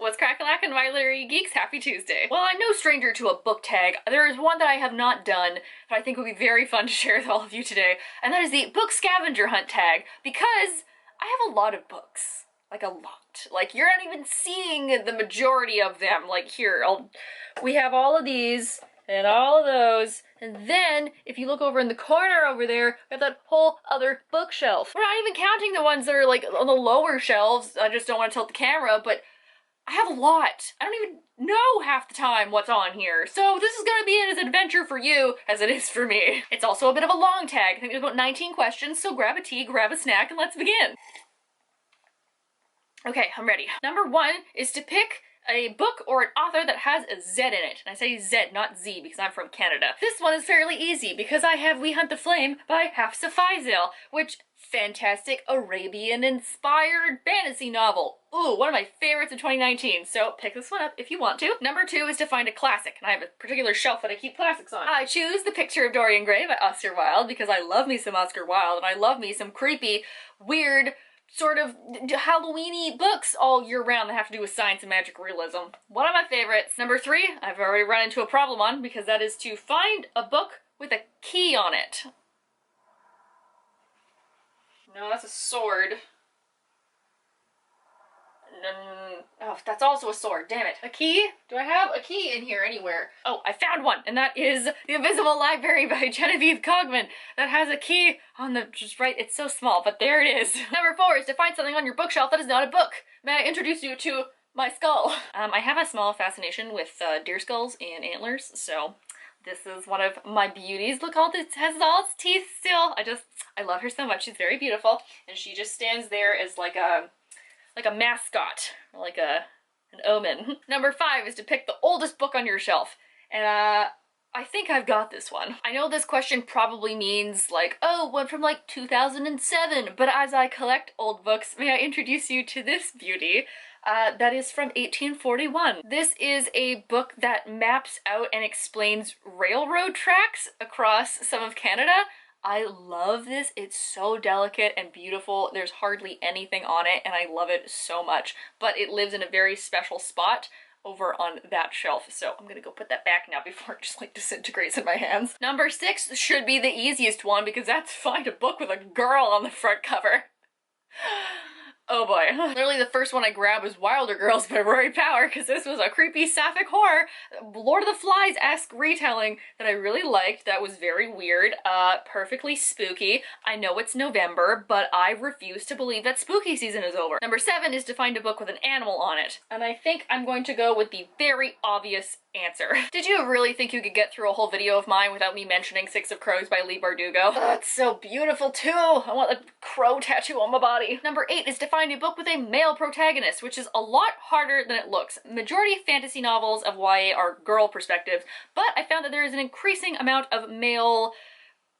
What's crackalackin', my literary geeks? Happy Tuesday. Well, I'm no stranger to a book tag. There is one that I have not done that I think would be very fun to share with all of you today, and that is the book scavenger hunt tag, because I have a lot of books. Like, a lot. Like, you're not even seeing the majority of them. Like, here, we have all of these, and all of those, and then, if you look over in the corner over there, we have that whole other bookshelf. We're not even counting the ones that are, like, on the lower shelves. I just don't want to tilt the camera, but I have a lot. I don't even know half the time what's on here. So this is gonna be as an adventure for you as it is for me. It's also a bit of a long tag. I think there's about 19 questions, so grab a tea, grab a snack, and let's begin. Okay, I'm ready. Number 1 is to pick a book or an author that has a Z in it. And I say Z, not Z, because I'm from Canada. This one is fairly easy because I have We Hunt the Flame by Hafsa Faizal, which fantastic Arabian-inspired fantasy novel. Ooh, one of my favorites of 2019, so pick this one up if you want to. Number 2 is to find a classic, and I have a particular shelf that I keep classics on. I choose The Picture of Dorian Gray by Oscar Wilde because I love me some Oscar Wilde, and I love me some creepy, weird, sort of Halloween-y books all year round that have to do with science and magic realism. One of my favorites. Number 3, I've already run into a problem on, because that is to find a book with a key on it. No, that's a sword. Oh, that's also a sword, damn it. A key? Do I have a key in here anywhere? Oh, I found one, and that is The Invisible Library by Genevieve Cogman. That has a key on the, just right, it's so small, but there it is. Number 4 is to find something on your bookshelf that is not a book. May I introduce you to my skull? I have a small fascination with deer skulls and antlers, so this is one of my beauties. Look, it has all its teeth still. I love her so much. She's very beautiful, and she just stands there as like a mascot, like an omen. Number 5 is to pick the oldest book on your shelf, and I think I've got this one. I know this question probably means like, oh, one from like 2007, but as I collect old books, may I introduce you to this beauty? That is from 1841. This is a book that maps out and explains railroad tracks across some of Canada. I love this. It's so delicate and beautiful. There's hardly anything on it, and I love it so much. But it lives in a very special spot over on that shelf, so I'm gonna go put that back now before it just like disintegrates in my hands. Number 6 should be the easiest one, because that's find a book with a girl on the front cover. Oh boy. Literally the first one I grabbed was Wilder Girls by Rory Power, because this was a creepy sapphic horror, Lord of the Flies-esque retelling that I really liked, that was very weird, perfectly spooky. I know it's November, but I refuse to believe that spooky season is over. Number 7 is to find a book with an animal on it, and I think I'm going to go with the very obvious answer. Did you really think you could get through a whole video of mine without me mentioning Six of Crows by Leigh Bardugo? Oh, it's so beautiful too! I want a crow tattoo on my body. Number 8 is to find a book with a male protagonist, which is a lot harder than it looks. Majority of fantasy novels of YA are girl perspectives, but I found that there is an increasing amount of male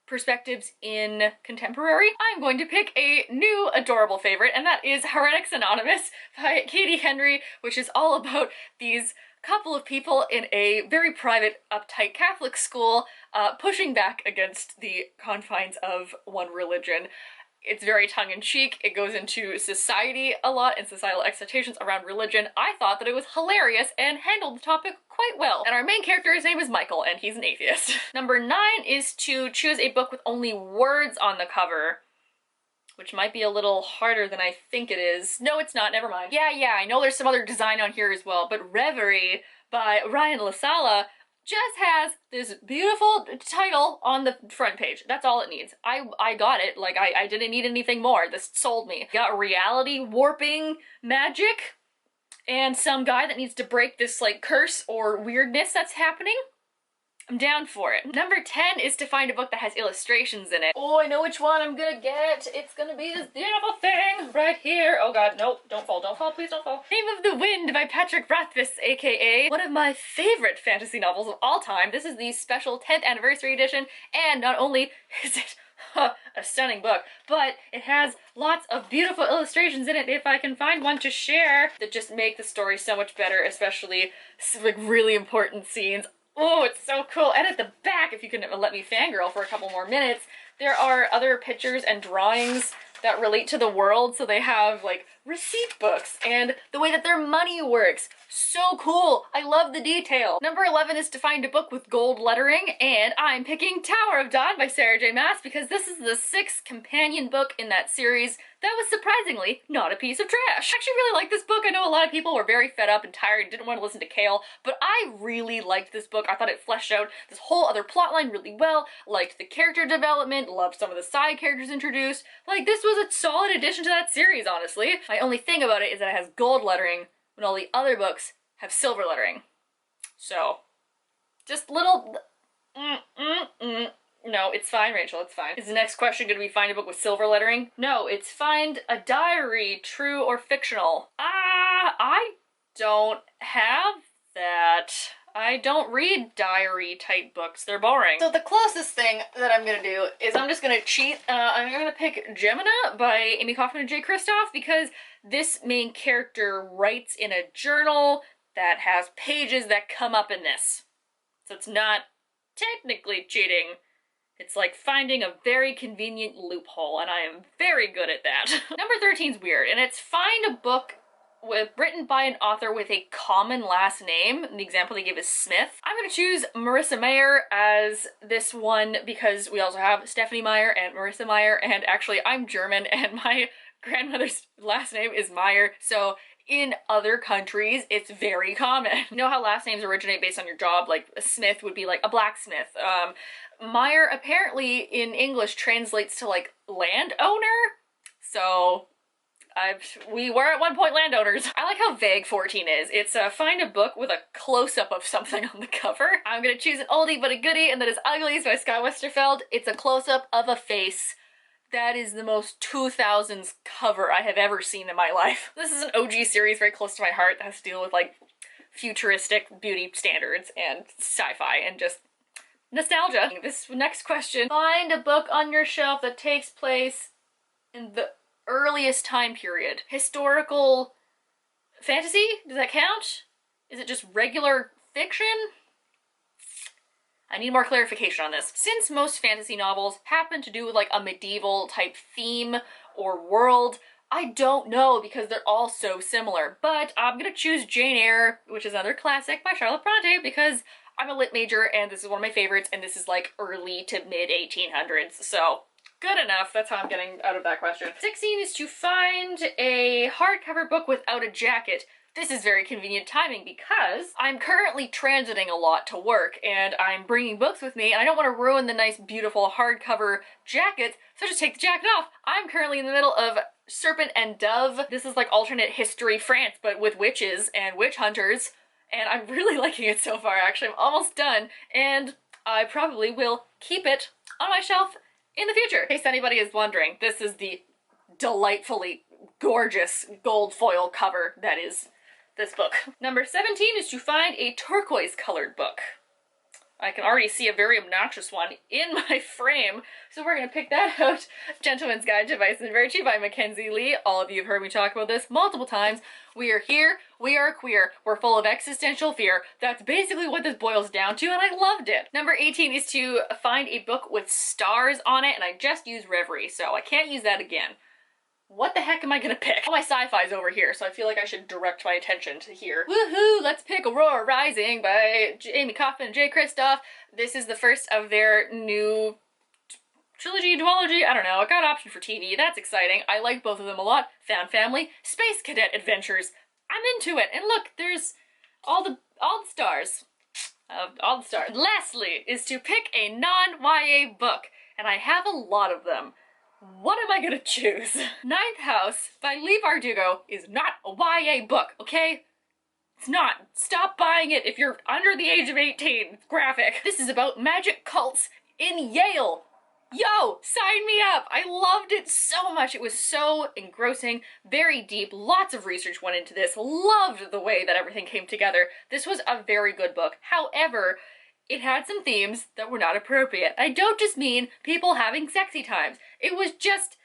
perspectives in contemporary. I'm going to pick a new adorable favorite, and that is Heretics Anonymous by Katie Henry, which is all about these couple of people in a very private, uptight Catholic school pushing back against the confines of one religion. It's very tongue-in-cheek. It goes into society a lot and societal expectations around religion. I thought that it was hilarious and handled the topic quite well. And our main character's name is Michael, and he's an atheist. Number 9 is to choose a book with only words on the cover, which might be a little harder than I think it is. No, it's not, never mind. Yeah, I know there's some other design on here as well, but Reverie by Ryan LaSala just has this beautiful title on the front page. That's all it needs. I got it. Like, I didn't need anything more. This sold me. Got reality warping magic and some guy that needs to break this, like, curse or weirdness that's happening. I'm down for it. Number 10 is to find a book that has illustrations in it. Oh, I know which one I'm gonna get. It's gonna be this beautiful thing right here. Oh god, nope, don't fall, please don't fall. Name of the Wind by Patrick Rothfuss, aka one of my favorite fantasy novels of all time. This is the special 10th anniversary edition, and not only is it a stunning book, but it has lots of beautiful illustrations in it, if I can find one to share, that just make the story so much better, especially like really important scenes. Oh, it's so cool. And at the back, if you can let me fangirl for a couple more minutes, there are other pictures and drawings that relate to the world. So they have like receipt books and the way that their money works. So cool. I love the detail. Number 11 is to find a book with gold lettering, and I'm picking Tower of Dawn by Sarah J. Maas because this is the 6th companion book in that series that was surprisingly not a piece of trash. I actually really like this book. I know a lot of people were very fed up and tired and didn't want to listen to Kale, but I really liked this book. I thought it fleshed out this whole other plotline really well, liked the character development, loved some of the side characters introduced. Like, this was a solid addition to that series, honestly. My only thing about it is that it has gold lettering when all the other books have silver lettering. So, just little... No, it's fine, Rachel, it's fine. Is the next question going to be find a book with silver lettering? No, it's find a diary, true or fictional. I don't have that. I don't read diary type books. They're boring. So the closest thing that I'm gonna do is I'm just gonna cheat. I'm gonna pick Gemina by Amy Kaufman and Jay Kristoff because this main character writes in a journal that has pages that come up in this. So it's not technically cheating. It's like finding a very convenient loophole, and I am very good at that. Number 13 is weird, and it's find a book written by an author with a common last name. The example they give is Smith. I'm gonna choose Marissa Meyer as this one because we also have Stephanie Meyer and Marissa Meyer, and actually I'm German and my grandmother's last name is Meyer, so in other countries, it's very common. You know how last names originate based on your job? Like a Smith would be like a blacksmith. Meyer apparently in English translates to like landowner. So we were at one point landowners. I like how vague 14 is. It's find a book with a close-up of something on the cover. I'm gonna choose an oldie but a goodie, and that is Uglies by Scott Westerfeld. It's a close-up of a face. That is the most 2000s cover I have ever seen in my life. This is an OG series very close to my heart that has to deal with like futuristic beauty standards and sci-fi and just nostalgia. This next question, find a book on your shelf that takes place in the earliest time period. Historical fantasy? Does that count? Is it just regular fiction? I need more clarification on this. Since most fantasy novels happen to do with like a medieval type theme or world, I don't know because they're all so similar. But I'm gonna choose Jane Eyre, which is another classic by Charlotte Bronte, because I'm a lit major and this is one of my favorites, and this is like early to mid 1800s, so good enough. That's how I'm getting out of that question. 16 is to find a hardcover book without a jacket. This is very convenient timing because I'm currently transiting a lot to work and I'm bringing books with me and I don't want to ruin the nice beautiful hardcover jackets, so just take the jacket off. I'm currently in the middle of Serpent and Dove. This is like alternate history France but with witches and witch hunters, and I'm really liking it so far actually. I'm almost done and I probably will keep it on my shelf in the future. In case anybody is wondering, this is the delightfully gorgeous gold foil cover that is this book. Number 17 is to find a turquoise colored book. I can already see a very obnoxious one in my frame, so we're gonna pick that out. Gentleman's Guide to Vice and Virtue by Mackenzie Lee. All of you have heard me talk about this multiple times. We are here, we are queer, we're full of existential fear. That's basically what this boils down to, and I loved it. Number 18 is to find a book with stars on it, and I just used Reverie, so I can't use that again. What the heck am I gonna pick? All my sci-fi's over here, so I feel like I should direct my attention to here. Woohoo! Let's pick Aurora Rising by Amy Kaufman and Jay Kristoff. This is the first of their new trilogy, duology, I don't know. I got an option for TV. That's exciting. I like both of them a lot. Found Family, Space Cadet Adventures. I'm into it. And look, there's all the stars. All the stars. Lastly is to pick a non-YA book, and I have a lot of them. What am I gonna choose? Ninth House by Leigh Bardugo is not a YA book, okay? It's not. Stop buying it if you're under the age of 18. It's graphic. This is about magic cults in Yale. Yo, sign me up! I loved it so much. It was so engrossing, very deep, lots of research went into this. Loved the way that everything came together. This was a very good book. However, it had some themes that were not appropriate. I don't just mean people having sexy times. It was just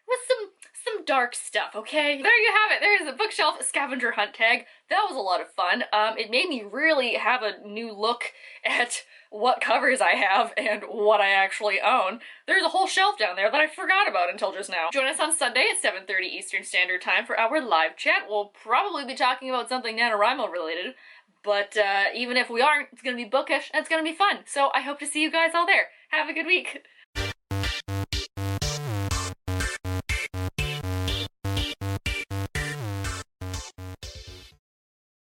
with some some dark stuff, okay? There you have it. There is the bookshelf scavenger hunt tag. That was a lot of fun. It made me really have a new look at what covers I have and what I actually own. There's a whole shelf down there that I forgot about until just now. Join us on Sunday at 7:30 Eastern Standard Time for our live chat. We'll probably be talking about something NaNoWriMo related, but even if we aren't, it's gonna be bookish and it's gonna be fun. So I hope to see you guys all there. Have a good week.